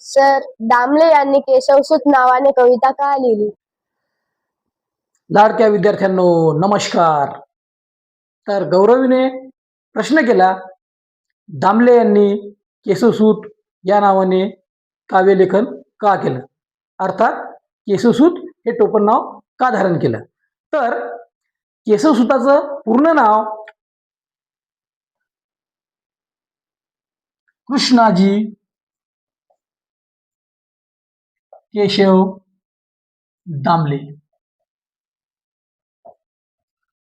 Sir, Damle यांनी केशवसूत नावाने कविता का लिहिली? लाडक्या विद्यार्थ्यांनो नमस्कार. तर गौरवीने प्रश्न केला, दामले यांनी केशवसूत या नावाने काव्यलेखन का केलं, अर्थात केशवसूत हे टोपण नाव का धारण केलं. तर केशवसूताचं पूर्ण नाव कृष्णाजी केशव दामले.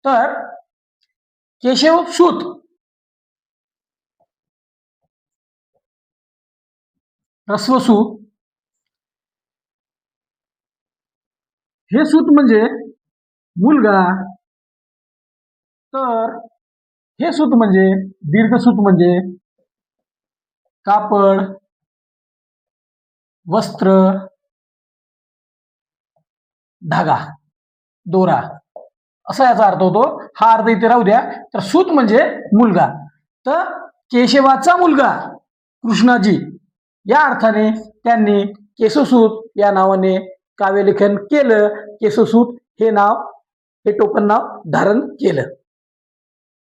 तर केशवसूत ह्रस्व हे सूत म्हणजे मुलगा, तर हे सूत म्हणजे दीर्घसूत म्हणजे कापड, वस्त्र, धागा, दोरा असा याचा अर्थ होतो. हा अर्थ इथे राहू द्या. तर सूत म्हणजे मुलगा, तर केशवाचा मुलगा कृष्णाजी या अर्थाने त्यांनी केशवसूत या नावाने काव्यलेखन केलं. केशवसूत हे नाव, हे टोपण नाव धारण केलं.